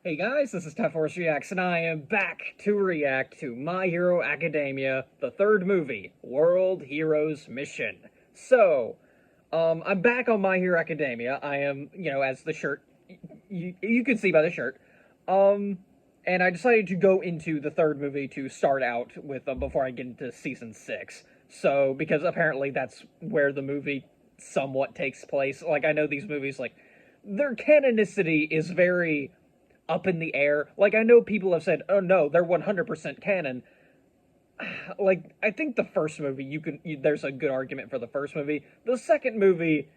Hey guys, this is Tough Horse Reacts, and I am back to react to My Hero Academia, the third movie, World Heroes Mission. So, I'm back on My Hero Academia. I am, as the shirt, you can see by the shirt. Um, and I decided to go into the third movie to start out with before I get into season 6. So, because apparently that's where the movie somewhat takes place. Like, I know these movies, like, their canonicity is very up in the air. Like, I know people have said, "Oh no, they're 100% canon." Like, I think the first movie, there's a good argument for the first movie. The second movie,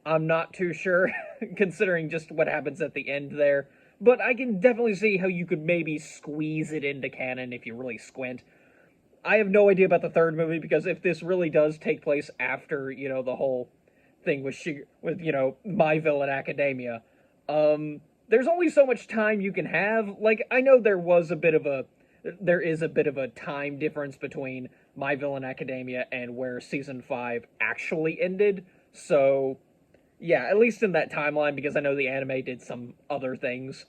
I'm not too sure, considering just what happens at the end there. But I can definitely see how you could maybe squeeze it into canon if you really squint. I have no idea about the third movie, because if this really does take place after, the whole thing with My Villain Academia, there's only so much time you can have. Like, I know there is a bit of a time difference between My Villain Academia and where season 5 actually ended. So, yeah, at least in that timeline, because I know the anime did some other things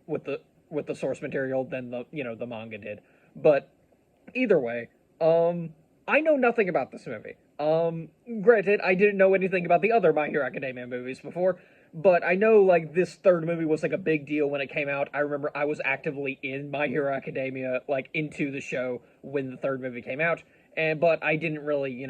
with the source material than the manga did. But either way, I know nothing about this movie. Granted, I didn't know anything about the other My Hero Academia movies before, but I know, like, this third movie was, like, a big deal when it came out. I remember I was actively in My Hero Academia, like, into the show when the third movie came out, but I didn't really,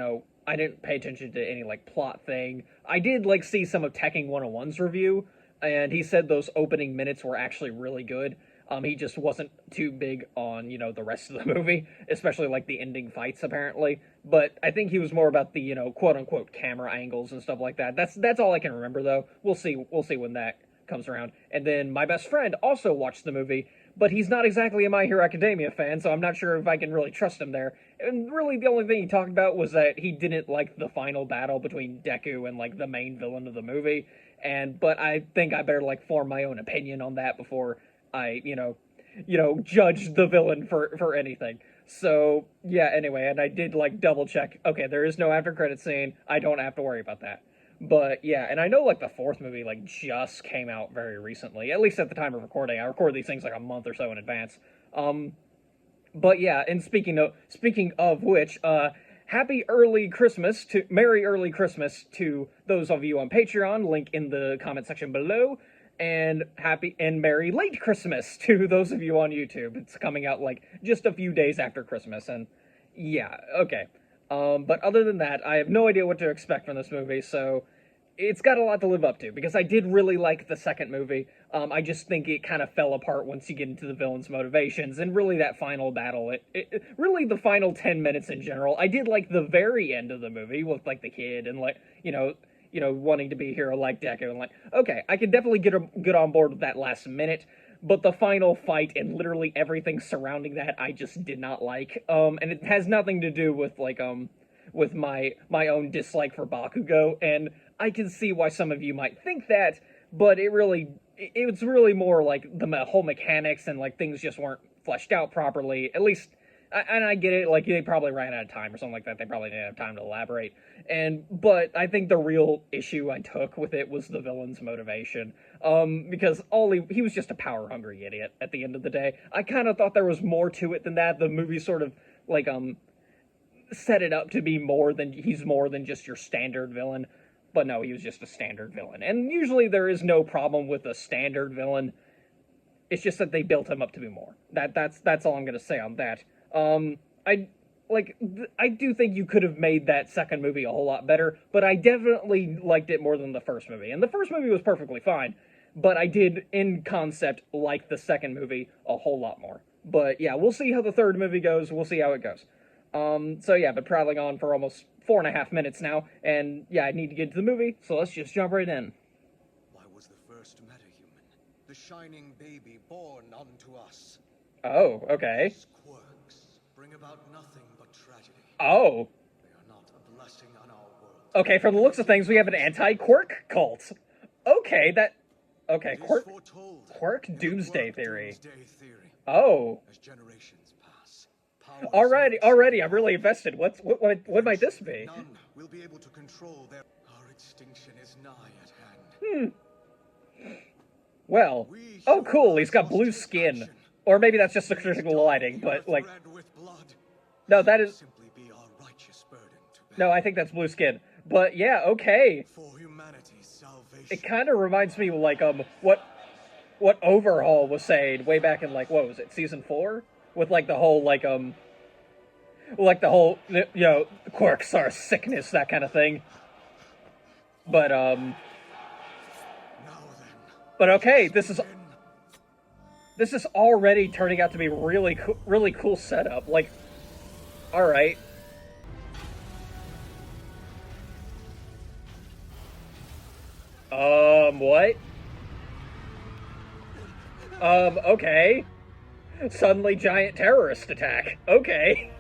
I didn't pay attention to any, like, plot thing. I did, like, see some of Tekken 101's review, and he said those opening minutes were actually really good. He just wasn't too big on, the rest of the movie, especially, like, the ending fights, apparently. But I think he was more about the, quote-unquote camera angles and stuff like that. That's all I can remember, though. We'll see when that comes around. And then my best friend also watched the movie, but he's not exactly a My Hero Academia fan, so I'm not sure if I can really trust him there. And really, the only thing he talked about was that he didn't like the final battle between Deku and, like, the main villain of the movie. But I think I better, like, form my own opinion on that before I, judge the villain for anything. So, yeah, anyway, and I did, like, double check. Okay, there is no after credit scene. I don't have to worry about that. But, yeah, and I know, like, the fourth movie, like, just came out very recently. At least at the time of recording. I record these things, like, a month or so in advance. But, yeah, and speaking of which, Merry early Christmas to those of you on Patreon, link in the comment section below. And happy and merry late Christmas to those of you on YouTube. It's coming out, like, just a few days after Christmas, and yeah, okay. But other than that, I have no idea what to expect from this movie, so it's got a lot to live up to, because I did really like the second movie. I just think it kind of fell apart once you get into the villain's motivations, and really that final battle, really the final 10 minutes in general. I did like the very end of the movie with, like, the kid and, like, wanting to be a hero like Deku, and, like, okay, I can definitely get on board with that last minute, but the final fight and literally everything surrounding that, I just did not like. And it has nothing to do with, like, with my own dislike for Bakugo, and I can see why some of you might think that, but it was really more like the whole mechanics and, like, things just weren't fleshed out properly, at least. And I get it, like, they probably ran out of time or something like that. They probably didn't have time to elaborate. But I think the real issue I took with it was the villain's motivation. Because he was just a power-hungry idiot at the end of the day. I kind of thought there was more to it than that. The movie sort of, like, set it up to be he's more than just your standard villain. But no, he was just a standard villain. And usually there is no problem with a standard villain. It's just that they built him up to be more. That's all I'm gonna say on that. I do think you could have made that second movie a whole lot better, but I definitely liked it more than the first movie. And the first movie was perfectly fine, but I did, in concept, like the second movie a whole lot more. But yeah, we'll see how the third movie goes. We'll see how it goes. So yeah, been prattling on for almost 4.5 minutes now, and yeah, I need to get to the movie, so let's just jump right in. I was the first metahuman, the shining baby born unto us. Oh, okay. These quirks bring about nothing but tragedy. Oh. They are not a blessing on our world. Okay, from the looks of things, we have an anti-quirk cult. Okay, quirk doomsday theory. Oh. As generations pass, Already, I'm really invested. What might this be? None will be able to control their. Our extinction is nigh at hand. Well, We oh cool, he's got must blue take skin. action. Or maybe that's just the These critical dark lighting, but, earth like, red with blood. no, that is, Simply be our righteous burden to no, bear. I think that's blue skin. But yeah, okay. For humanity's salvation. It kind of reminds me, like, what Overhaul was saying way back in, like, what was it, season 4? With, like, the whole, you know, quirks are sickness, that kind of thing. But, Now then, but okay, begin. this is already turning out to be really cool setup. Like, alright. What? Okay. Suddenly giant terrorist attack. Okay.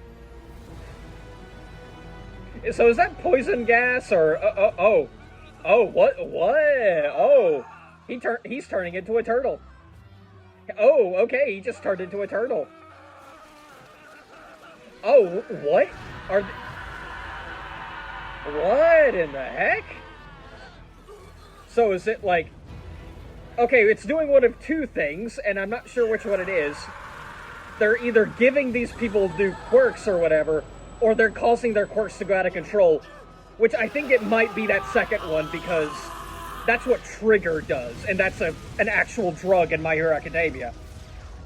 So is that poison gas or what oh he's turning into a turtle. Oh, okay, he just turned into a turtle. Oh, what are what in the heck? So is it like, okay, it's doing one of two things, and I'm not sure which one it is. They're either giving these people new quirks or whatever, or they're causing their quirks to go out of control, which I think it might be that second one, because that's what Trigger does, and that's an actual drug in My Hero Academia.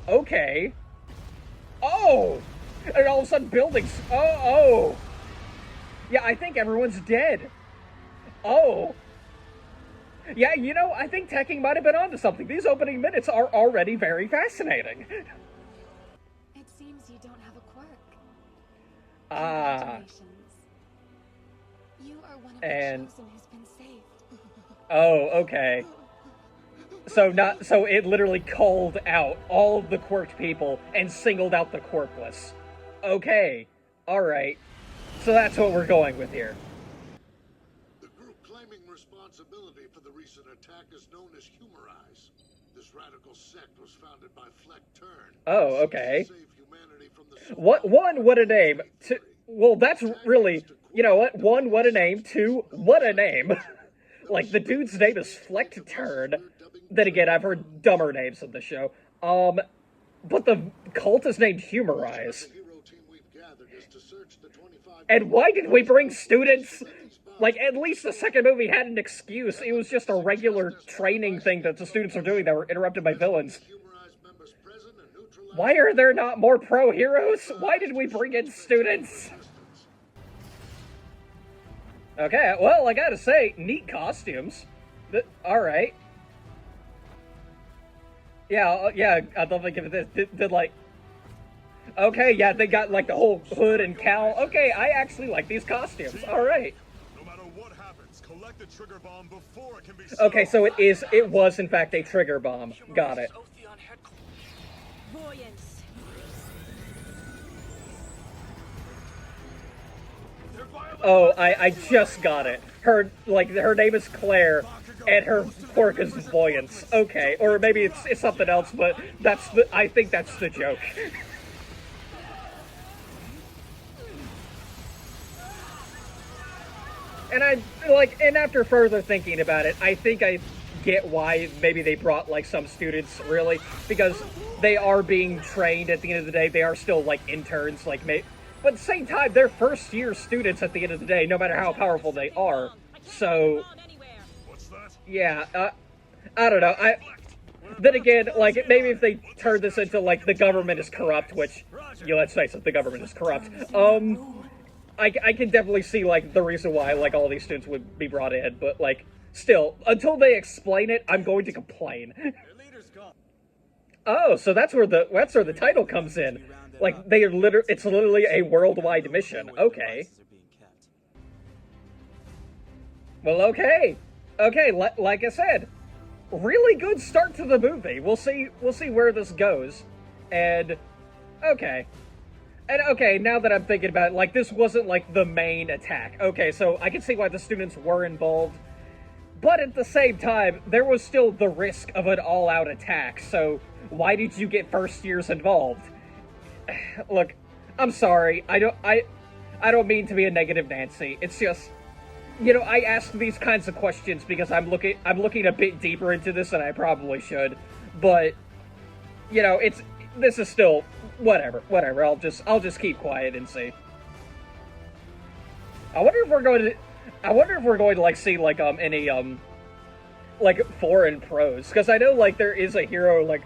Okay. Oh! And all of a sudden buildings... Oh! Yeah, I think everyone's dead. Oh! Yeah, you know, I think Tekking might have been onto something. These opening minutes are already very fascinating. It seems you don't have a quirk. Ah. Congratulations. You are one of the And- chosen who's been saved. Oh, okay. So it literally called out all the quirked people and singled out the quirkless. Okay. Alright. So that's what we're going with here. The group claiming responsibility for the recent attack is known as Humorize. This radical sect was founded by Fleck Turn. Oh, okay. To save humanity from the What a name. Well, that's really, you know what? One, what a name. Two, what a name. Like, the dude's name is Fleck Turn. Then again, I've heard dumber names in the show. But the cult is named Humorize. The hero team we've gathered is to search the 25 And why did we bring students? Like, at least the second movie had an excuse. It was just a regular training thing that the students were doing that were interrupted by villains. Humorize members present and neutralize Why are there not more pro heroes? Why did we bring in students? Okay, well, I gotta say, neat costumes. Alright. Yeah, I'd love to give it this. Did like... Okay, yeah, they got, like, the whole hood and cowl. Okay, I actually like these costumes. Alright. No matter what happens, collect the trigger bomb before it can be Okay, so it was, in fact, a trigger bomb. Got it. Voyance. Oh, I just got it. Her name is Claire, and her quirk is Voyance. Okay, or maybe it's something else, but I think that's the joke. And and after further thinking about it, I think I get why maybe they brought, like, some students, really, because they are being trained at the end of the day. They are still, like, interns, like, but at the same time, they're first-year students at the end of the day, no matter how powerful they are. So, What's that? yeah, I don't know. Then again, like, maybe if they turn this into, like, the government is corrupt, which, yeah, let's face it, the government is corrupt. I can definitely see, like, the reason why, like, all these students would be brought in, but, like, still, until they explain it, I'm going to complain. Their leader's gone. Oh, so that's where the title comes in. Like, it's literally a worldwide mission. Okay. Well, okay. Okay, like I said, really good start to the movie. We'll see where this goes. And okay. And okay, now that I'm thinking about it, like, this wasn't, like, the main attack. Okay, so I can see why the students were involved. But at the same time, there was still the risk of an all-out attack, so why did you get first years involved? Look, I'm sorry, I don't mean to be a negative Nancy. It's just, you know, I ask these kinds of questions because I'm looking a bit deeper into this than I probably should, but you know, this is still whatever. I'll just keep quiet and see. I wonder if we're going to like see like any like foreign pros, because I know like there is a hero like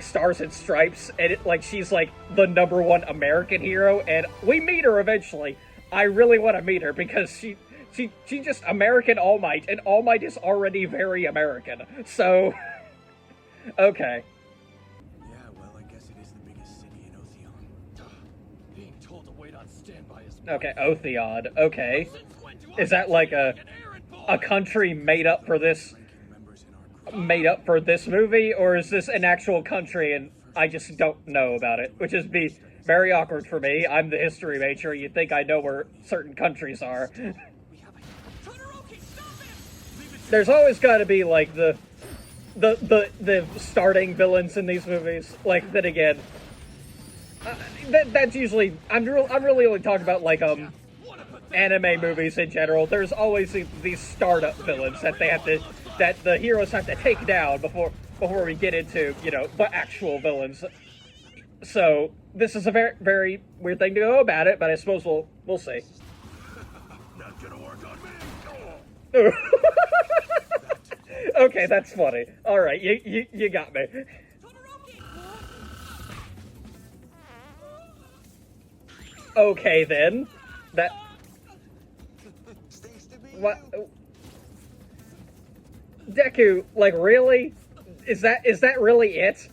Stars and Stripes, and like she's like the #1 American hero, and we meet her eventually. I really want to meet her because she just American All Might, and All Might is already very American. So okay. Yeah, well, I guess it is the biggest city in Otheon. Being told to wait on standby is Okay, Otheon. Okay. Is that like a country made up for this movie, or is this an actual country and I just don't know about it? Which is be very awkward for me. I'm the history major. You'd think I know where certain countries are. There's always got to be like the starting villains in these movies. Like, then again, that's usually I'm really only talking about like anime movies in general. There's always these startup villains that the heroes have to take down before we get into, you know, the actual villains. So this is a very, very weird thing to go about it, but I suppose we'll see. Not gonna work on me. Okay, that's funny. All right, you got me. Okay then, that. What? Deku, like really? Is that really it?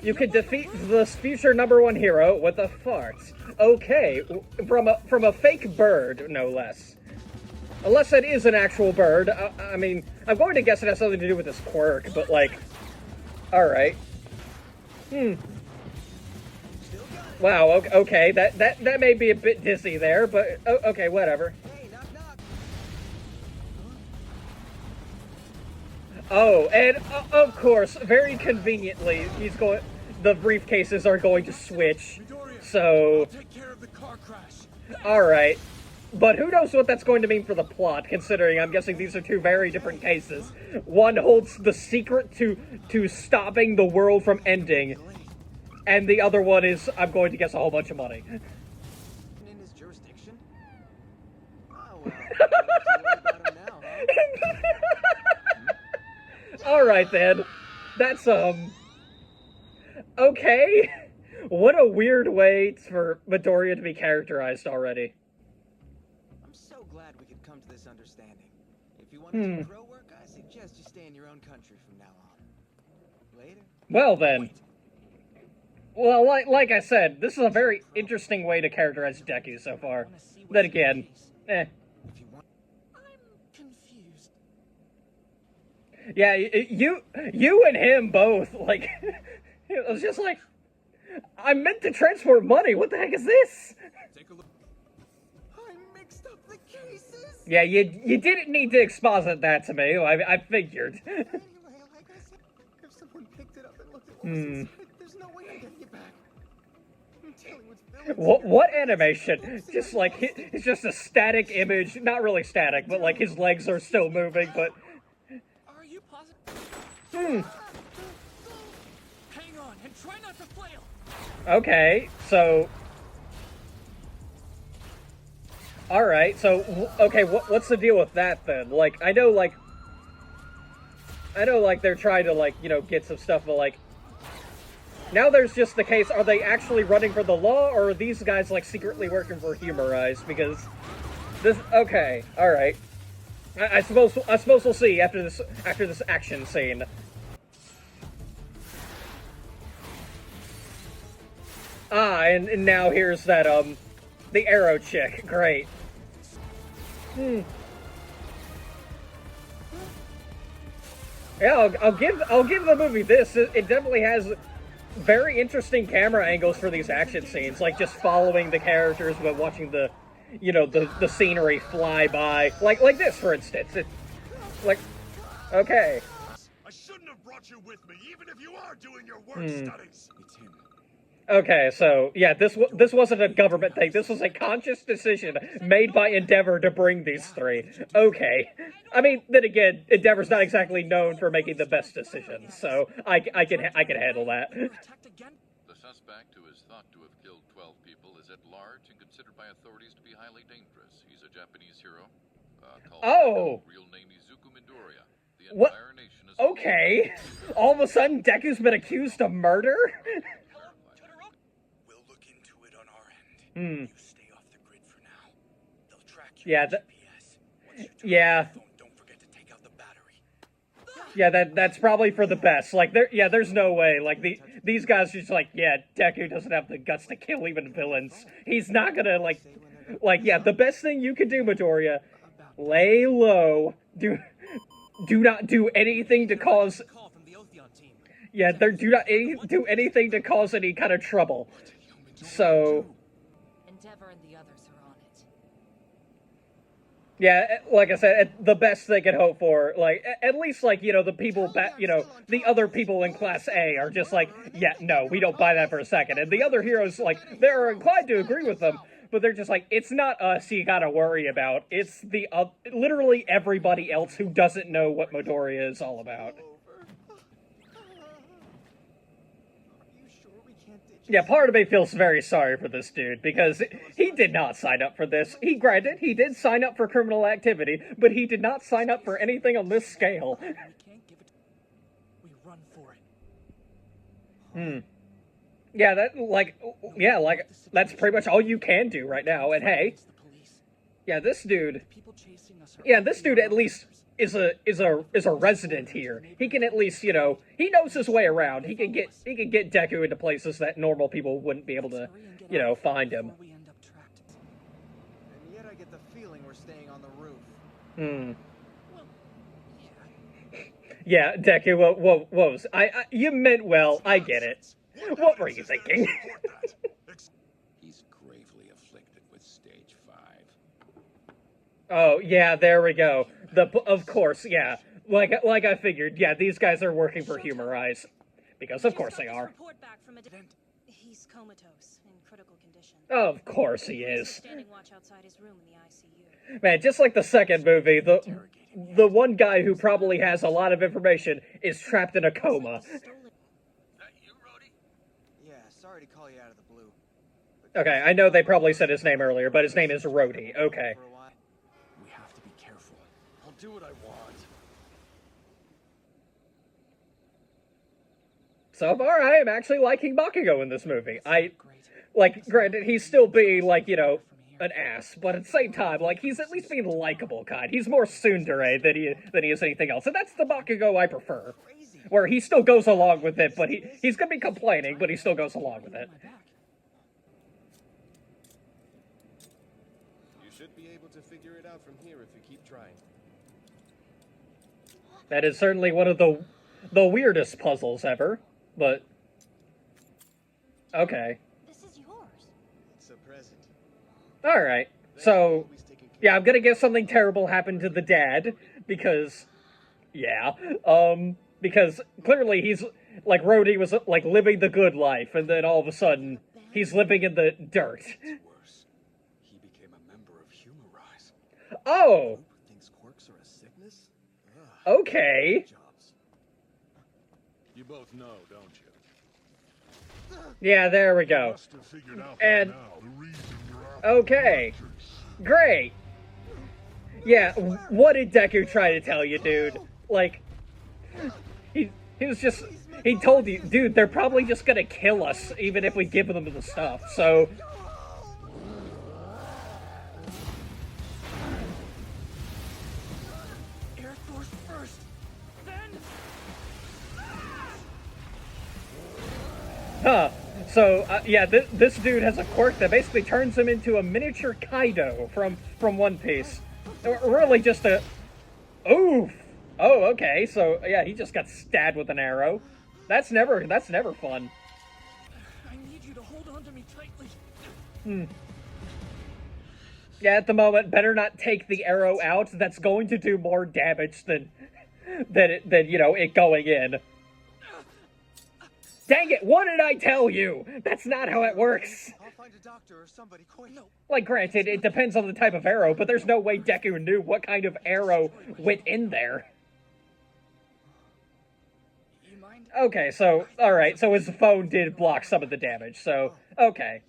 You could defeat this future #1 hero with a fart. Okay, from a fake bird, no less. Unless it is an actual bird. I mean, I'm going to guess it has something to do with this quirk, but like, all right. Wow. Okay, that may be a bit dizzy there, but okay, whatever. Oh, and of course, very conveniently, the briefcases are going to switch. So, all right. But who knows what that's going to mean for the plot, considering I'm guessing these are two very different cases. One holds the secret to stopping the world from ending, and the other one is, I'm going to guess, a whole bunch of money. In his jurisdiction? Oh, well, I don't have to worry about him now, huh? Alright then. That's, okay. What a weird way for Midoriya to be characterized already. I'm so glad we could come to this understanding. If you want to do pro work, I suggest you stay in your own country from now on. Later. Well then. Well, like I said, this is a very interesting way to characterize Deku so far. Then again, If you want. I'm confused. yeah, you and him both, like, it was just like, I meant to transport money, what the heck is this? Take a look. I mixed up the cases. Yeah, you didn't need to exposit that to me, I figured. Anyway, like I said, if someone picked it up and looked at what was inside, there's no way I'm getting it back. I'm dealing with villains. What animation? Just like, it's just a static image, not really static, but like his legs are still moving, but... Are you positive? Hang on and try not to flail. Okay, so... Alright, so, okay, what's the deal with that then? Like, I know they're trying to, like, you know, get some stuff, but like... Now there's just the case, are they actually running for the law, or are these guys, like, secretly working for Humorize? Because this... Okay, alright. I suppose we'll see after this action scene. Ah, and now here's that, the arrow chick. Great. Yeah, I'll give the movie this. It definitely has very interesting camera angles for these action scenes, like just following the characters but watching the, you know, the scenery fly by. Like this, for instance. It's like, okay. I shouldn't have brought you with me, even if you are doing your work studies. It's him. Okay, so yeah, this wasn't a government thing. This was a conscious decision made by Endeavor to bring these three. Okay, I mean, then again, Endeavor's not exactly known for making the best decisions, so I can handle that. Attacked again? The suspect, who is thought to have killed 12 people, is at large and considered by authorities to be highly dangerous. He's a Japanese hero called Oh. real name Izuku Midoriya. The What? entire nation is Okay, all of a sudden, Deku's been accused of murder. We'll look into it on our end. Hmm. You stay off the grid for now. They'll track you Yeah, with GPS. Once you turn yeah. off the phone, don't forget to take out the battery. Yeah, that's probably for the best. Like, there's no way. Like, these guys just like, yeah, Deku doesn't have the guts to kill even villains. He's not gonna, yeah, the best thing you can do, Midoriya, lay low. Do not do anything to cause, Call from the Otheon team. yeah, do not do anything to cause any kind of trouble. So, Endeavor and the others are on it. yeah, like I said, the best they could hope for, like, at least, like, you know, the people the other people in Class A are just like, yeah, no, we don't buy that for a second. And the other heroes, like, they're inclined to agree with them, but they're just like, it's not us you gotta worry about. It's the, literally everybody else who doesn't know what Midoriya is all about. Yeah, part of me feels very sorry for this dude, because he did not sign up for this. Granted, he did sign up for criminal activity, but he did not sign up for anything on this scale. We can't give it. We run for it. Yeah, that's pretty much all you can do right now, and hey, It's the police. yeah, this dude People chasing us are at least is a resident here. He can at least, you know, he knows his way around. He can get Deku into places that normal people wouldn't be able to, you know, find him. We end up trapped. And yet I get the feeling we're staying on the roof. Well, Yeah, yeah. Deku, what was you meant well. I get it. What were you thinking? He's gravely afflicted with stage 5. Oh yeah, there we go. Of course, yeah. Like I figured, yeah, these guys are working for Humor Eyes. Because of course they are. Report back from He's comatose in critical condition. Of course he is. Standing watch outside his room in the ICU. Man, just like the second movie, the one guy who probably has a lot of information is trapped in a coma. Yeah, sorry to call you out of the blue. Okay, I know they probably said his name earlier, but his name is Rhodey. Okay. For a while. We have to be careful. I'll do what I want. So far, I am actually liking Bakugo in this movie. Great. Like, granted, he's still being, like, you know, an ass, but at the same time, like, he's at least being likable kind. He's more tsundere than he is anything else, and that's the Bakugo I prefer. Where he still goes along with it, but he's gonna be complaining, but he still goes along with it. My back. You should be able to figure it out from here if you keep trying. That is certainly one of the weirdest puzzles ever, but okay. This is yours. It's a present. All right. So, yeah, I'm gonna guess something terrible happened to the dad because, yeah, because clearly he's like Rhodey was like living the good life, and then all of a sudden he's living in the dirt. Worse. He became a member of Humor Rise. Oh, Thinks quirks are a sickness? okay. Jobs. You both know, don't you? Yeah, there we go. Must have figured out And- by now the reason you're after Okay. the Matrix. Great. Yeah, what did Deku try to tell you, dude? Like, he was just, he told you, dude, they're probably just gonna kill us, even if we give them the stuff, so... Air Force first. Then. Huh. So, yeah, this dude has a quirk that basically turns him into a miniature Kaido from One Piece. Really just a... Oof! Oh, okay, so, yeah, he just got stabbed with an arrow. That's never fun. I need you to hold on to me tightly. Yeah, at the moment, better not take the arrow out. That's going to do more damage than you know, it going in. Dang it, what did I tell you? That's not how it works. I'll find a doctor or somebody quick. No. Like, granted, it depends on the type of arrow, but there's no way Deku knew what kind of arrow went in there. You mind? Okay, so, alright, so his phone did block some of the damage, so, okay.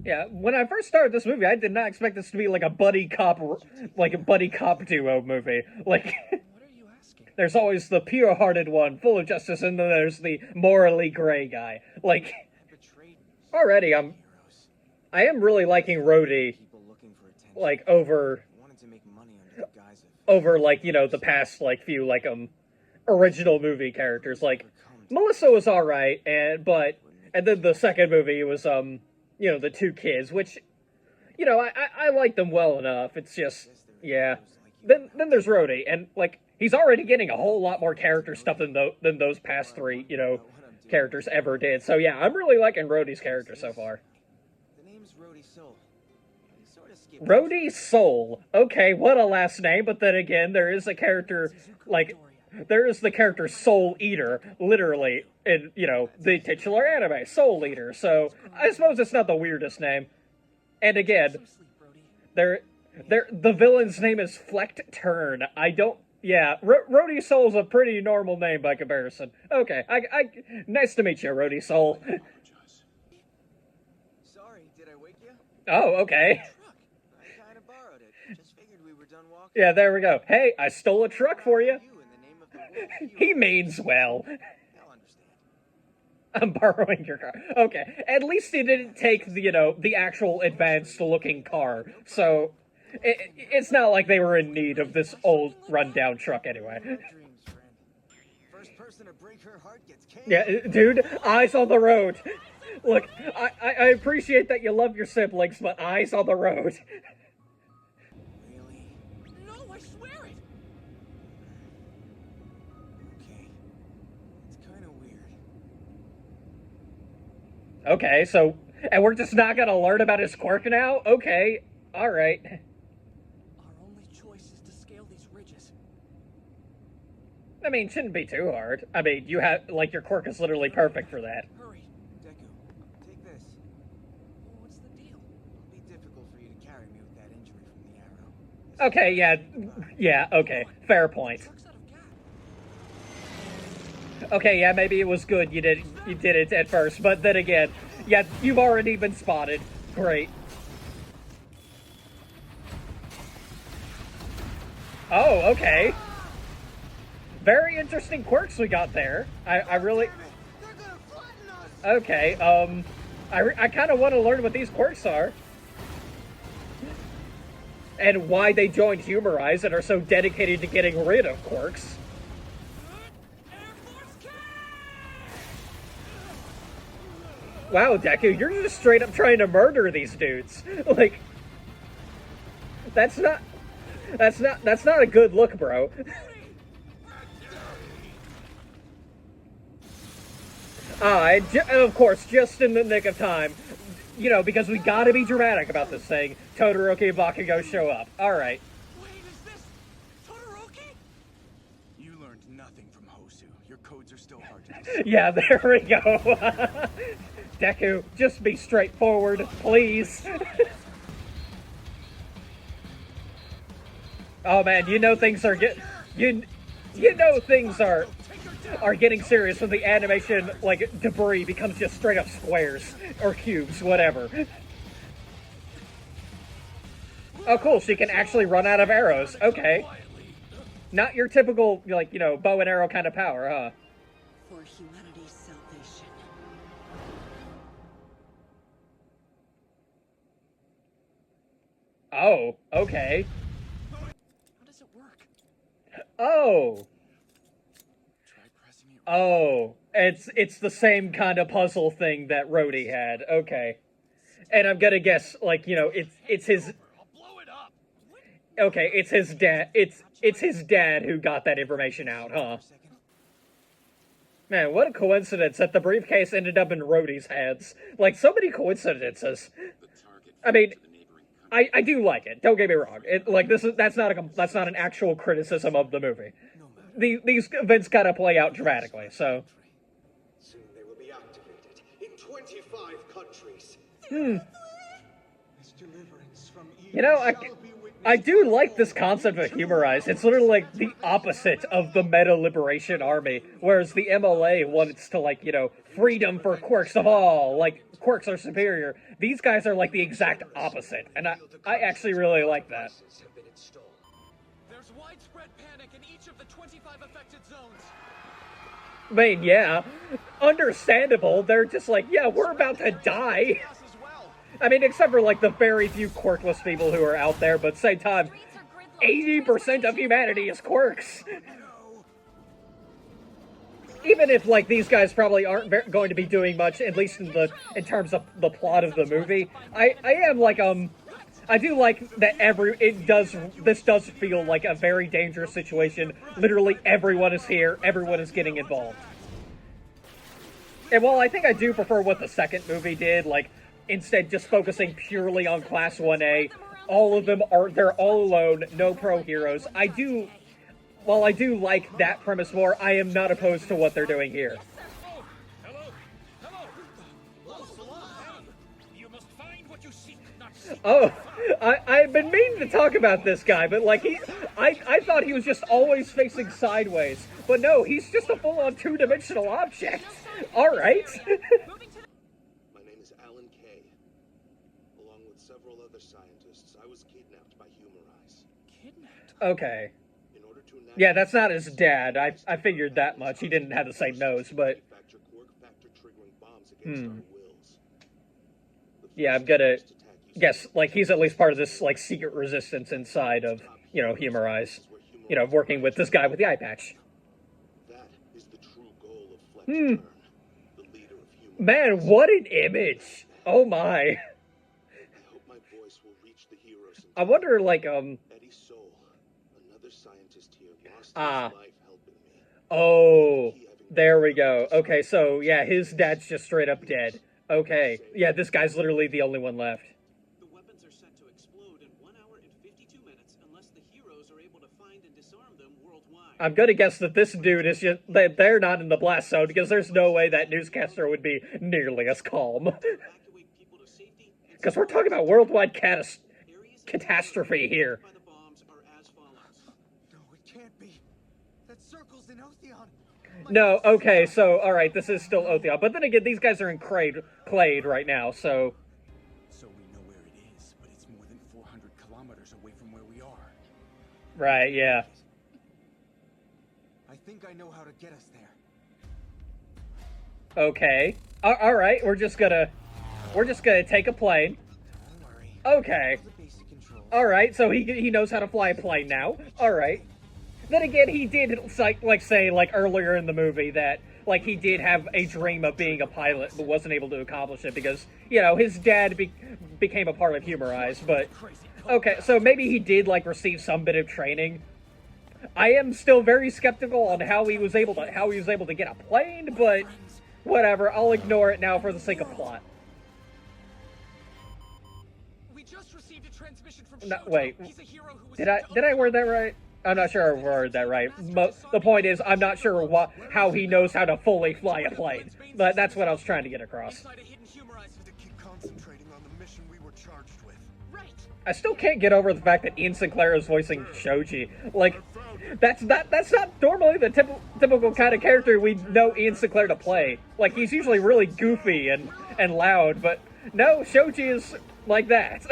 Yeah, when I first started this movie, I did not expect this to be like a buddy cop duo movie. Like, What are you asking? there's always the pure-hearted one, full of justice, and then there's the morally gray guy. Like, Betrayed already, heroes. I am really liking Rhodey, People looking for attention. like, over, Wanted to make money under the guise of like, you know, the past, like, few, like, original movie characters. Like, Melissa was alright, and then the second movie was, you know, the two kids, which, you know, I like them well enough. It's just, yeah. Then there's Rhodey, and, like, he's already getting a whole lot more character stuff than those past three, you know, characters ever did. So, yeah, I'm really liking Rhodey's character so far. The name's Rhodey Soul. He sort of skipped Rhodey Soul. Okay, what a last name, but then again, there is a character, like, there is the character Soul Eater, literally, in, you know, the titular anime, Soul Eater, so I suppose it's not the weirdest name. And again, Some sleep, Brody. the villain's name is Flecked Turn. I don't, yeah, Rhodey Soul's a pretty normal name by comparison. Okay, nice to meet you, Rhodey Soul. Sorry, did I wake you? Oh, okay. Truck. I kind of borrowed it. Just figured we were done walking. Yeah, there we go. Hey, I stole a truck for you. In the name of the world He hero. means well. They'll understand. I'm borrowing your car. Okay, at least he didn't take the, you know, the actual advanced-looking car, so it's not like they were in need of this old, rundown truck anyway. No dreams, friend. First person to break her heart gets canned. Yeah, dude, eyes on the road. Look, I appreciate that you love your siblings, but eyes on the road. Really? No, I swear it. Okay. It's kind of weird. Okay, so, and we're just not gonna learn about his quirk now? Okay, alright. Our only choice is to scale these ridges. I mean, shouldn't be too hard. I mean, you have, like, your quirk is literally perfect for that. Hurry. Deku, take this. What's the deal? It'll be difficult for you to carry me with that injury from the arrow. Okay, yeah, okay, fair point. Truck's out of gas. Okay, yeah, maybe it was good you did it at first, but then again, yeah, you've already been spotted. Great. Oh, okay. Very interesting quirks we got there. I really... They're gonna flatten us! Okay, I kind of want to learn what these quirks are. And why they joined Humorize and are so dedicated to getting rid of quirks. Wow, Deku, you're just straight up trying to murder these dudes. Like, that's not a good look, bro. And of course, just in the nick of time, you know, because we gotta be dramatic about this thing, Todoroki and Bakugo show up. Alright. Wait, is this Todoroki? You learned nothing from Hosu. Your codes are still hard to decipher. Yeah, there we go. Deku, just be straightforward, please. Oh man, you know things are you know things are getting serious when the animation, like, debris becomes just straight up squares or cubes, whatever. Oh cool, she can actually run out of arrows. Okay. Not your typical, like, you know, bow and arrow kind of power, huh? For humanity's salvation. Oh, okay. How does it work? Oh. Try pressing it. Oh, it's the same kind of puzzle thing that Rhodey had. Okay. And I'm gonna guess, like, you know, it's his... I'll blow it up. Okay, it's his dad. It's his dad who got that information out, huh? Man, what a coincidence that the briefcase ended up in Rhodey's hands. Like, so many coincidences. I mean, I do like it. Don't get me wrong. That's not an actual criticism of the movie. These events gotta play out dramatically. So, Soon they 25 countries. This deliverance from evil You know, shall be I witnessed do by like all this the concept of nations. Humorize. It's literally like the opposite of the Meta Liberation Army, whereas the MLA wants to, like, you know, freedom for quirks of all, like, quirks are superior. These guys are like the exact opposite, and I actually really like that. There's widespread panic in each of the 25 affected zones. I mean, yeah, understandable. They're just like, yeah, we're about to die. I mean, except for, like, the very few quirkless people who are out there, but at the same time, 80% of humanity is quirks. Even if, like, these guys probably aren't going to be doing much, at least in terms of the plot of the movie, I am, like, I do like that this does feel like a very dangerous situation. Literally everyone is here, everyone is getting involved. And while I think I do prefer what the second movie did, like, instead just focusing purely on Class 1A, they're all alone, no pro heroes. While I do like that premise more, I am not opposed to what they're doing here. Oh, I've been meaning to talk about this guy, but like I thought he was just always facing sideways. But no, he's just a full-on two-dimensional object. Alright. My name is Alan Kay. Along with several other scientists, I was kidnapped by Humorize. Kidnapped? Okay. In order to Yeah, that's not his dad. I figured that much. He didn't have the same nose, but... manufacture quirk factor triggering bombs against our wills. Yeah, I'm gonna guess, like, he's at least part of this, like, secret resistance inside of, you know, Humorize. You know, working with this guy with the eye patch. That is the true goal of Flex Hmm. Turn, the leader of Humorize. Man, what an image! Oh my. I hope my voice will reach the heroes. I wonder, like, Eddie Soul, another scientist here, lost his life helping me. Oh, there we go. Okay, so, yeah, his dad's just straight up dead. Okay, yeah, this guy's literally the only one left. The weapons are set to explode in 1 hour and 52 minutes unless the heroes are able to find and disarm them worldwide. I'm gonna guess that this dude is just, they're not in the blast zone, because there's no way that newscaster would be nearly as calm. Because we're talking about worldwide catastrophe here. No, it can't be. That circle's in Otheon. No, okay, so, alright, this is still Otheon. But then again, these guys are in Clade right now, so... So we know where it is, but it's more than 400 kilometers away from where we are. Right, yeah. I think I know how to get us there. Okay. Alright, we're just gonna take a plane. Okay. Alright, so he knows how to fly a plane now. Alright. Then again, he did, like, say, like, earlier in the movie that, like, he did have a dream of being a pilot, but wasn't able to accomplish it because, you know, his dad became a part of Humorize, but... Okay, so maybe he did, like, receive some bit of training. I am still very skeptical on how he was able to get a plane, but whatever, I'll ignore it now for the sake of plot. We just received a transmission from No, Shoto. wait, He's a hero who was did I word that right? I'm not sure I worded that right. The point is, I'm not sure how he knows how to fully fly a plane. But that's what I was trying to get across. To keep concentrating on the mission we were charged with. Right. I still can't get over the fact that Ian Sinclair is voicing Shoji. Like, that's not normally the typical kind of character we know Ian Sinclair to play. Like, he's usually really goofy and loud, but no, Shoji is like that.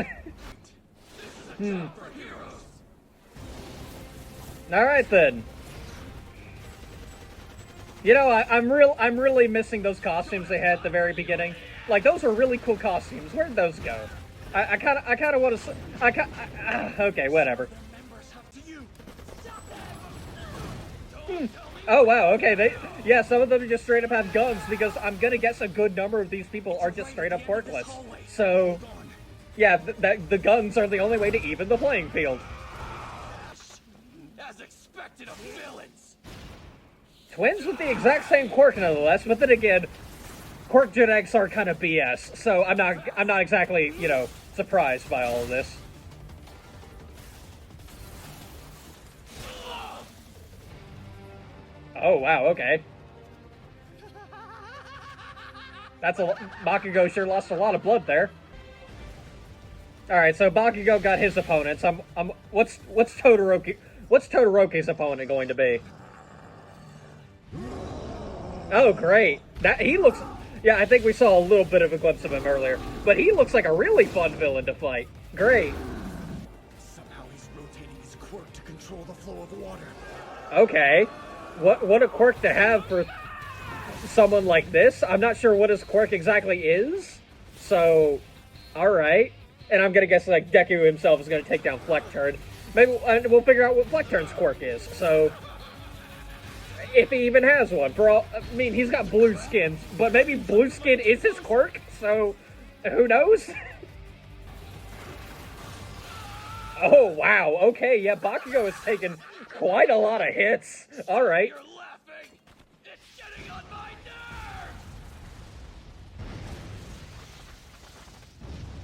Alright then. You know, I'm really missing those costumes they had at the very beginning. Like, those were really cool costumes. Where'd those go? I kind of want to. Okay, whatever. Oh wow. Okay, some of them just straight up have guns because I'm gonna guess a good number of these people are just straight up quirkless. So, yeah, the guns are the only way to even the playing field. As expected of villains. Twins with the exact same quirk, nonetheless. But then again, quirk genetics are kind of BS. So I'm not exactly, you know, surprised by all of this. Oh wow. Okay. That's a Bakugo sure lost a lot of blood there. All right, so Bakugo got his opponents. What's Todoroki's opponent going to be? Oh, great. He looks. Yeah, I think we saw a little bit of a glimpse of him earlier, but he looks like a really fun villain to fight. Great. Somehow he's rotating his quirk to control the flow of water. Okay. What a quirk to have for someone like this. I'm not sure what his quirk exactly is. So, all right. And I'm gonna guess like Deku himself is gonna take down Fleckturn. Maybe we'll figure out what Fleckturn's quirk is. So, if he even has one. I mean, he's got blue skin, but maybe blue skin is his quirk. So, who knows? Oh wow. Okay, yeah, Bakugo has taken quite a lot of hits. All right. You're laughing. It's getting on my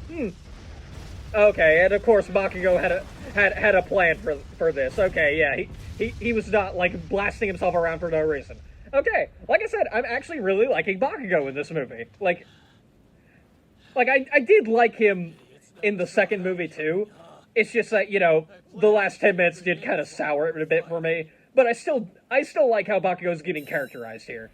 nerves. Okay, and of course Bakugo had a plan for this. Okay, yeah, he was not like blasting himself around for no reason. Okay, like I said, I'm actually really liking Bakugo in this movie. Like I did like him in the second movie too. It's just that, you know, the last 10 minutes did kind of sour it a bit for me. But I still like how Bakugo's getting characterized here.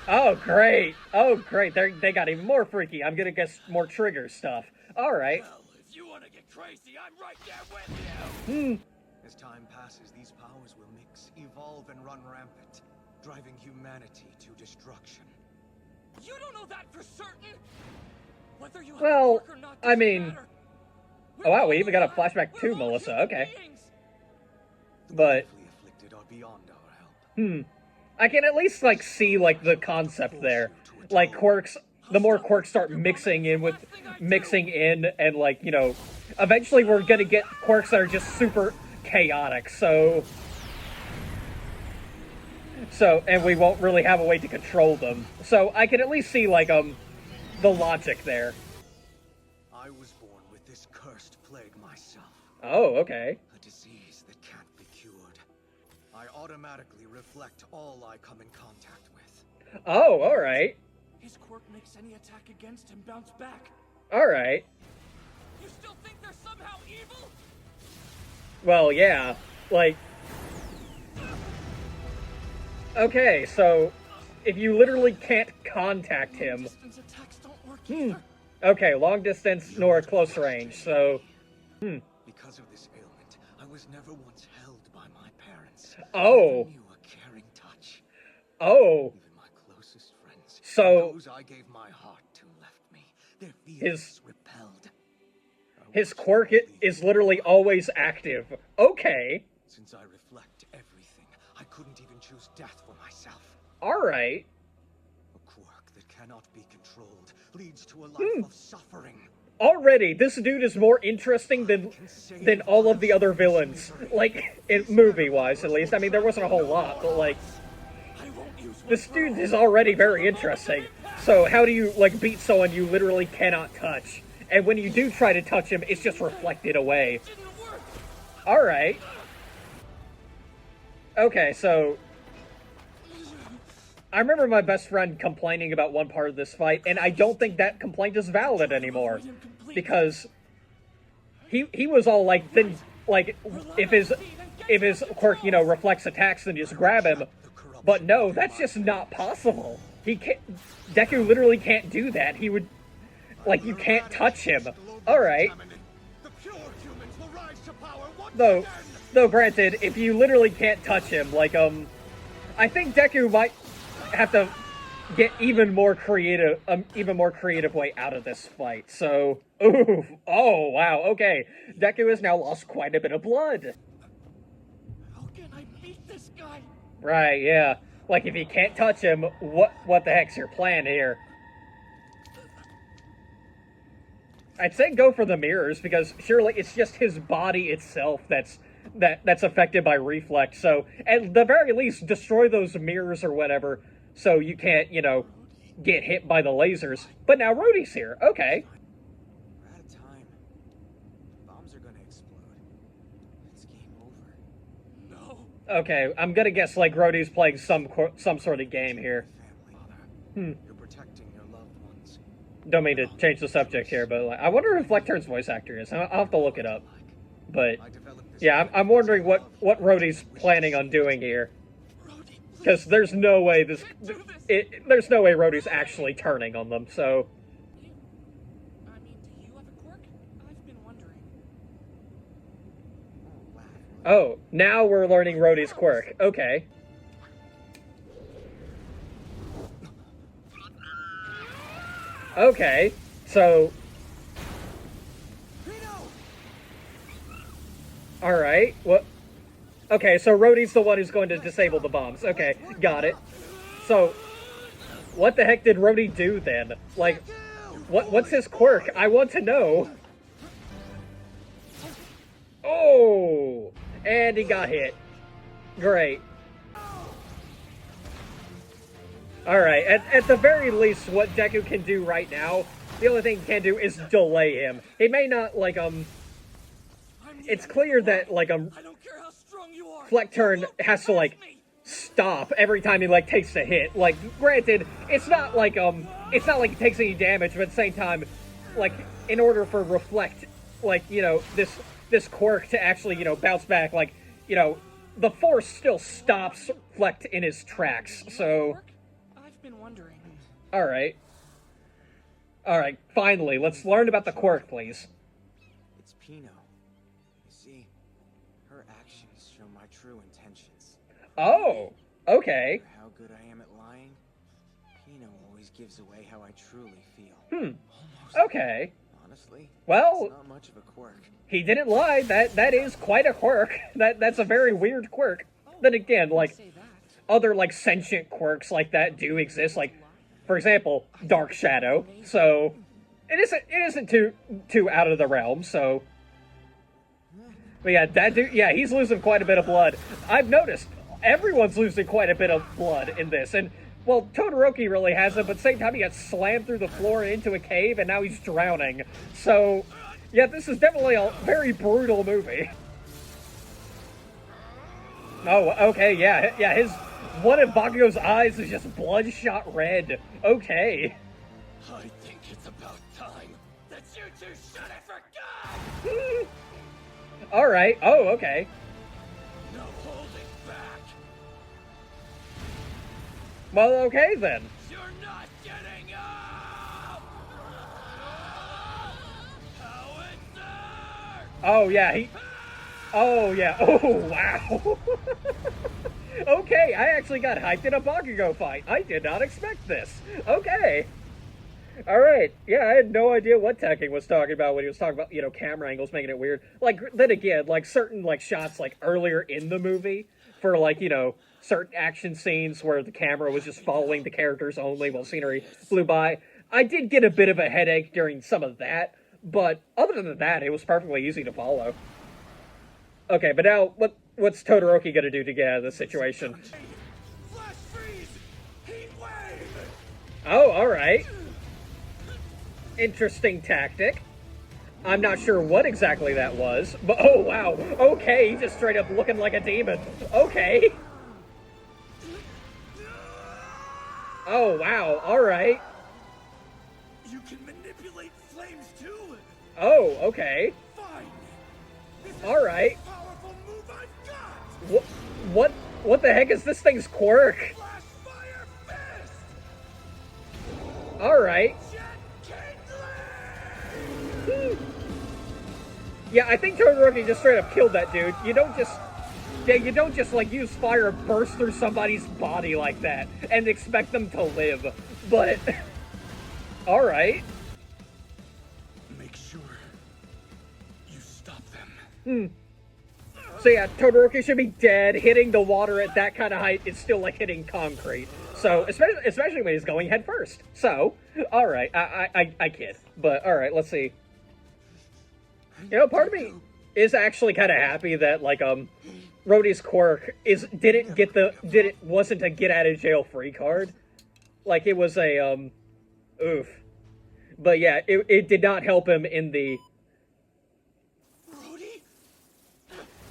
Oh, great. Oh, great. They got even more freaky. I'm gonna guess more trigger stuff. All right. Well, if you want to get crazy, I'm right there with you. As time passes, these powers will mix, evolve, and run rampant, driving humanity to destruction. You don't know that for certain. Whether you have Well, a quirk or not I mean, matter. oh wow, we even got a flashback to Melissa. Okay. The But gravely afflicted are beyond our help. I can at least like see like the concept there. Like quirks, the more quirks start mixing in and like, you know, eventually we're gonna get quirks that are just super chaotic. So and we won't really have a way to control them. So I can at least see like the logic there. I was born with this cursed plague myself. Oh, okay. A disease that can't be cured. I automatically reflect all I come in contact with. Oh, all right. His quirk makes any attack against him bounce back. All right. You still think they're somehow evil? Well, yeah. Like, okay, so if you literally can't contact him, Distance attacks don't work either. okay, long distance nor close range. So, Because of this ailment, I was never once held by my parents. Oh. Never knew a caring touch. oh, Even my closest friends. So- those I gave my heart to left me. Their His- feelings repelled. I his was quirk completely is literally always active. Okay, Since I reflect everything, I couldn't even choose death for myself. all right. A quirk that cannot be controlled leads to a life of suffering. Already, this dude is more interesting than all of the other villains. Like, movie-wise, at least. I mean, there wasn't a whole lot, but like, I won't use this dude is already very interesting. So how do you, like, beat someone you literally cannot touch? And when you do try to touch him, it's just reflected away. Didn't work. Alright. Okay, so I remember my best friend complaining about one part of this fight, and I don't think that complaint is valid anymore. Because he was all like, then, like, if his quirk, you know, reflects attacks, then just grab him. But no, that's just not possible. He can't, Deku literally can't do that. He would, like, you can't touch him. Alright. The pure humans will rise to power once Though granted, if you literally can't touch him, like, I think Deku might have to get even more creative way out of this fight. So, ooh, oh wow, okay. Deku has now lost quite a bit of blood. How can I beat this guy? Right, yeah. Like, if you can't touch him, what the heck's your plan here? I'd say go for the mirrors, because surely it's just his body itself that's affected by reflex. So, at the very least, destroy those mirrors or whatever, so you can't, you know, get hit by the lasers. But now Rhodey's here. Okay. We're out of time. Bombs are gonna explode. Okay, I'm gonna guess like Rhodey's playing some sort of game here. You're protecting your loved ones. Don't mean to change the subject here, but like, I wonder who Fleckturn's voice actor is. I'll have to look it up. But yeah, I'm wondering what Rhodey's planning on doing here. Because there's no way there's no way Rhodey's actually turning on them. So. I mean, do you have a quirk? I've been wondering. Oh, now we're learning Rhodey's quirk. Okay. Okay, so... Alright, what... Okay, so Rhodey's the one who's going to disable the bombs. Okay, got it. So, what the heck did Rhodey do then? Like, what's his quirk? I want to know. Oh! And he got hit. Great. Alright, at the very least, what Deku can do right now, the only thing he can do is delay him. He may not, like, it's clear that, like, Fleckturn has to, like, stop every time he, like, takes a hit. Like, granted, it's not like he takes any damage, but at the same time, like, in order for Reflect, like, you know, this quirk to actually, you know, bounce back, like, you know, the force still stops Fleck in his tracks, so... I've been wondering. Alright. Alright, finally, let's learn about the quirk, please. It's Pino. You see, her actions show my true intentions. Oh, okay. How good I am at lying, Pino always gives away how I truly feel. Almost. Okay. Honestly, well, it's not much of a quirk. He didn't lie. That is quite a quirk. That's a very weird quirk. Then again, like, other, like, sentient quirks like that do exist. Like, for example, Dark Shadow. So, it isn't too out of the realm, so... But yeah, that dude, yeah, he's losing quite a bit of blood. I've noticed, everyone's losing quite a bit of blood in this, and, well, Todoroki really hasn't, but at the same time he got slammed through the floor into a cave, and now he's drowning. So, yeah, this is definitely a very brutal movie. Oh, okay, yeah, one of Bakugo's eyes is just bloodshot red. Okay. I think it's about time that you two shut it for God! Alright, oh, okay. No holding back! Well, okay then. You're not getting up! Howitzer! Oh, yeah, oh, yeah, oh, wow. Okay, I actually got hyped in a Bakugo fight. I did not expect this. Okay. Alright, yeah, I had no idea what Tekken was talking about when he was talking about, you know, camera angles making it weird. Like, then again, like, certain, like, shots, like, earlier in the movie, for, like, you know, certain action scenes where the camera was just following the characters only while scenery flew by. I did get a bit of a headache during some of that, but other than that, it was perfectly easy to follow. Okay, but now, what's Todoroki gonna do to get out of this situation? Flash freeze! Heat wave! Oh, alright. Interesting tactic. I'm not sure what exactly that was, but oh wow, okay, he's just straight up looking like a demon. Okay. Oh wow, alright. You can manipulate flames too? Oh, okay. Fine. Alright. Powerful move I've got! What the heck is this thing's quirk? Flash fire fist! Alright. Yeah, I think Todoroki just straight up killed that dude. You don't just like use fire burst through somebody's body like that and expect them to live. But all right. Make sure you stop them. So yeah, Todoroki should be dead. Hitting the water at that kind of height is still like hitting concrete. So especially when he's going head first. So all right, I kid. But all right, let's see. You know, part of me is actually kind of happy that, like, Rhodey's quirk wasn't a get out of jail free card. Like, it was a, oof. But yeah, it did not help him in the... Rhodey?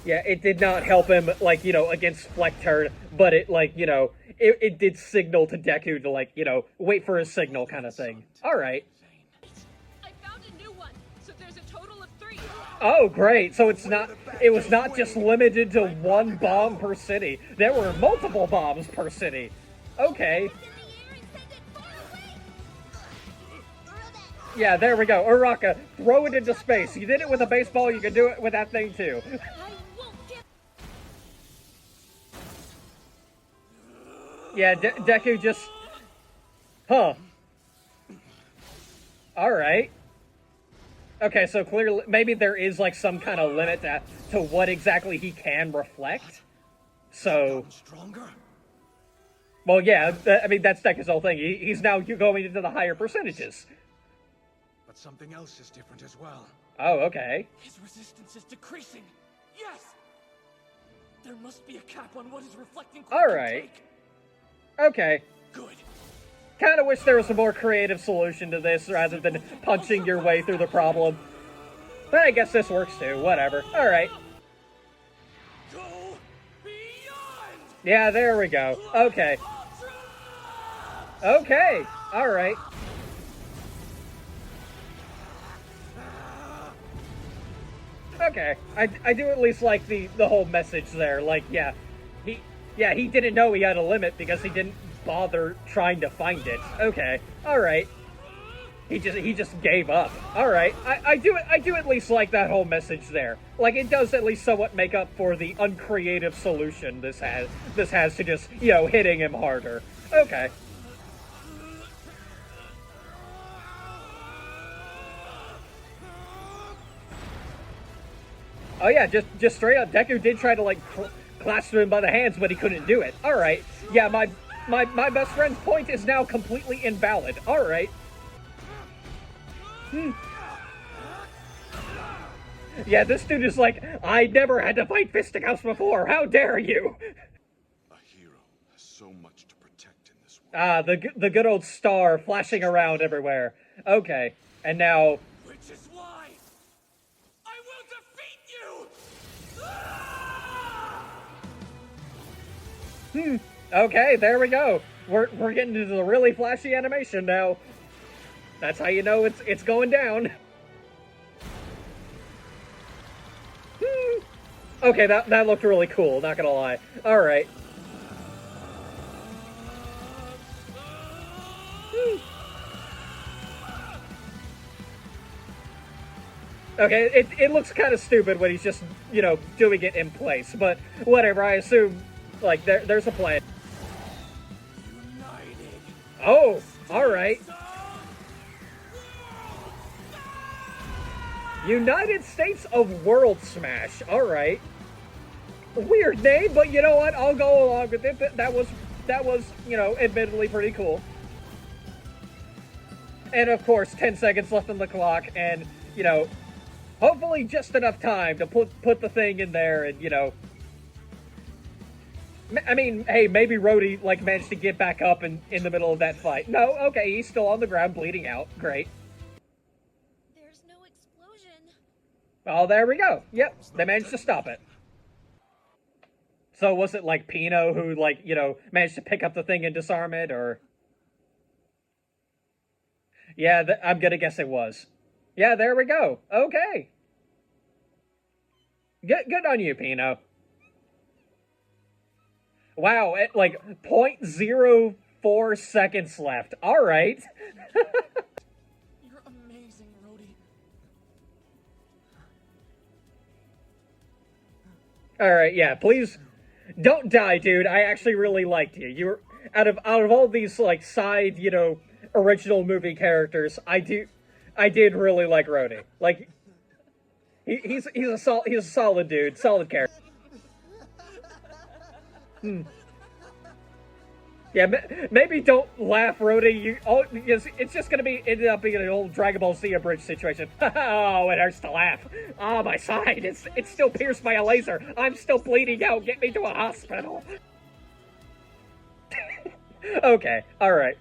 Yeah, it did not help him, like, against Fleckturn, but it, like, it did signal to Deku to, like, wait for his signal kind of thing. Alright. I found a new one, so there's a total of 3. Oh, great. So it was not just limited to one bomb per city. There were multiple bombs per city. Okay. Yeah, there we go. Uraka, throw it into space. You did it with a baseball, you can do it with that thing too. Yeah, Deku just... Huh. Alright. Okay, so clearly, maybe there is, like, some kind of limit to what exactly he can reflect. So... Well, yeah, I mean, that's Deku's whole thing. He's now going into the higher percentages. But something else is different as well. Oh, okay. His resistance is decreasing. Yes! There must be a cap on what his reflecting quick can Alright. take. Okay. Good. Kinda wish there was a more creative solution to this rather than punching your way through the problem. But I guess this works too, whatever. Alright. Go beyond! Yeah, there we go. Okay. Okay. Alright. Okay. I do at least like the whole message there. Like, yeah. He didn't know he had a limit because he didn't bother trying to find it. Okay. Alright. He just gave up. Alright. I do at least like that whole message there. Like, it does at least somewhat make up for the uncreative solution this has to just, hitting him harder. Okay. Oh yeah, just straight up, Deku did try to, like, clasp him by the hands, but he couldn't do it. Alright. Yeah, my best friend's point is now completely invalid. Alright. Yeah, this dude is like, I never had to fight Fisticuffs before. How dare you? A hero has so much to protect in this world. Ah, the good old star flashing around everywhere. Okay, and now... Which is why I will defeat you! Okay, there we go. We're getting into the really flashy animation now. That's how you know it's going down. Okay, that looked really cool, not gonna lie. Alright. Okay, it looks kind of stupid when he's just, doing it in place, but whatever, I assume, like, there's a plan. Oh, alright. United States of World Smash, alright. Weird name, but you know what, I'll go along with it. That was, admittedly pretty cool. And of course, 10 seconds left on the clock, and, hopefully just enough time to put the thing in there and, I mean, hey, maybe Rhodey, like, managed to get back up in the middle of that fight. No, okay, he's still on the ground bleeding out. Great. There's no explosion. Oh, there we go. Yep, they managed to stop it. So was it, like, Pino who, like, managed to pick up the thing and disarm it, or... Yeah, I'm gonna guess it was. Yeah, there we go. Okay. Good on you, Pino. Wow, at like 0.04 seconds left. All right. You're amazing, Rhodey. All right, yeah, please don't die, dude. I actually really liked you. You were out of all these like side, original movie characters. I did really like Rhodey. Like he's a solid dude, solid character. Yeah, maybe don't laugh, Rhodey. It's just gonna end up being an old Dragon Ball Z abridged situation. Oh, it hurts to laugh. Oh, my side, it's still pierced by a laser. I'm still bleeding out. Get me to a hospital. Okay, all right.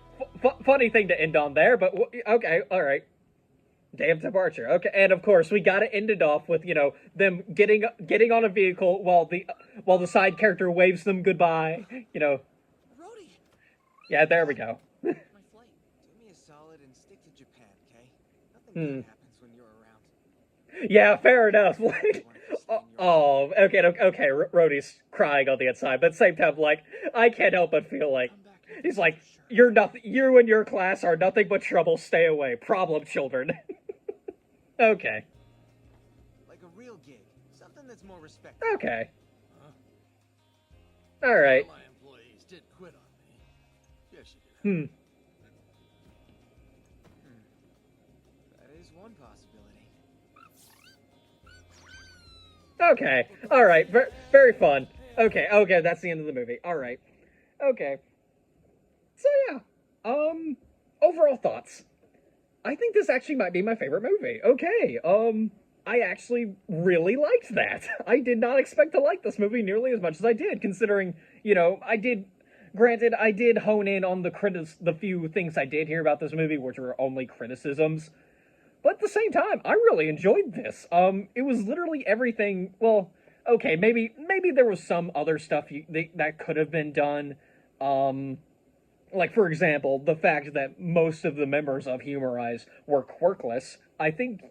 Funny thing to end on there, but okay, all right. Day of departure. Okay, and of course we got to end it off with them getting on a vehicle while the side character waves them goodbye. Rhodey! Yeah, there we go. My flight. Do me a solid and stick to Japan, okay? Nothing good happens when you're around. Yeah, fair enough. Like, oh, okay, Rhodey's crying on the inside, but at the same time, like, I can't help but feel like he's like, you're nothing. You and your class are nothing but trouble. Stay away, problem children. Okay. Like a real gig, something that's more respectful. Okay. All right. My employees did quit on me. Yes, you did. That is one possibility. Okay. All right. Very fun. Okay. That's the end of the movie. All right. Okay. So yeah. Overall thoughts. I think this actually might be my favorite movie. Okay. I actually really liked that. I did not expect to like this movie nearly as much as I did, considering, granted, I did hone in on the few things I did hear about this movie, which were only criticisms. But at the same time, I really enjoyed this. It was literally everything. Well, okay, maybe there was some other stuff that could have been done. Like, for example, the fact that most of the members of Humorize were quirkless. I think,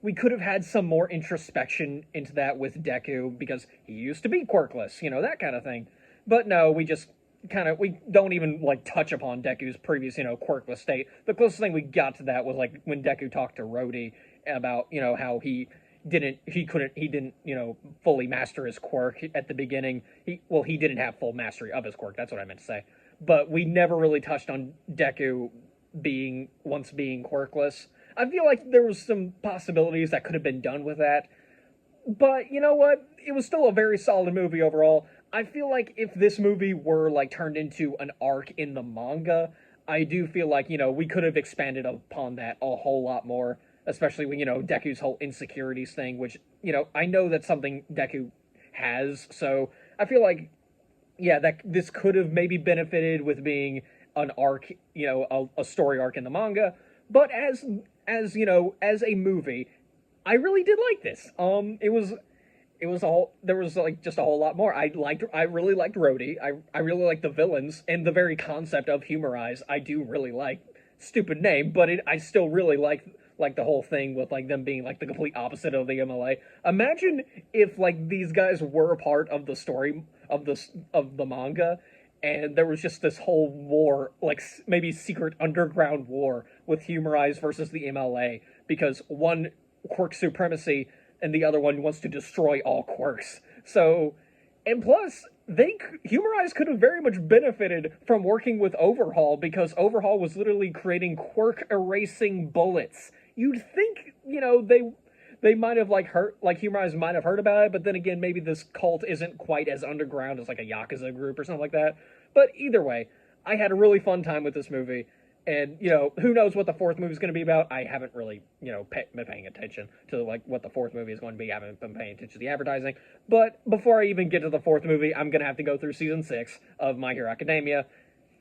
we could have had some more introspection into that with Deku, because he used to be quirkless, that kind of thing. But no, we just we don't even, touch upon Deku's previous, quirkless state. The closest thing we got to that was, when Deku talked to Rhodey about, how he didn't, fully master his quirk at the beginning. He didn't have full mastery of his quirk, that's what I meant to say. But we never really touched on Deku being quirkless. I feel like there was some possibilities that could have been done with that. But you know what? It was still a very solid movie overall. I feel like if this movie were, turned into an arc in the manga, I do feel like, we could have expanded upon that a whole lot more. Especially when, Deku's whole insecurities thing, which, I know that's something Deku has. So I feel like, yeah, that this could have maybe benefited with being an arc, a story arc in the manga. But as a movie, I really did like this. There was just a whole lot more. I really liked Rhodey. I really liked the villains and the very concept of Humorize. I do really like. Stupid name, but I still really like the whole thing with them being the complete opposite of the MLA. Imagine if these guys were a part of the story of the manga, and there was just this whole war, maybe secret underground war with Humorize versus the MLA, because one quirk supremacy and the other one wants to destroy all quirks. So, and plus, Humorize could have very much benefited from working with Overhaul, because Overhaul was literally creating quirk erasing bullets. You'd think, they might have Humorize might have heard about it, but then again, maybe this cult isn't quite as underground as a Yakuza group or something like that. But either way, I had a really fun time with this movie. And, who knows what the fourth movie is going to be about. I haven't really, been paying attention to, what the fourth movie is going to be. I haven't been paying attention to the advertising. But before I even get to the fourth movie, I'm going to have to go through Season 6 of My Hero Academia.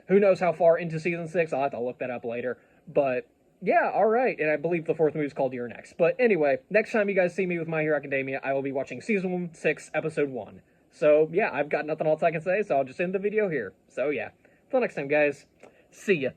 Who knows how far into Season 6? I'll have to look that up later. But, yeah, alright. And I believe the fourth movie is called You're Next. But anyway, next time you guys see me with My Hero Academia, I will be watching Season 6, Episode 1. So, yeah, I've got nothing else I can say, so I'll just end the video here. So, yeah. Until next time, guys. See ya.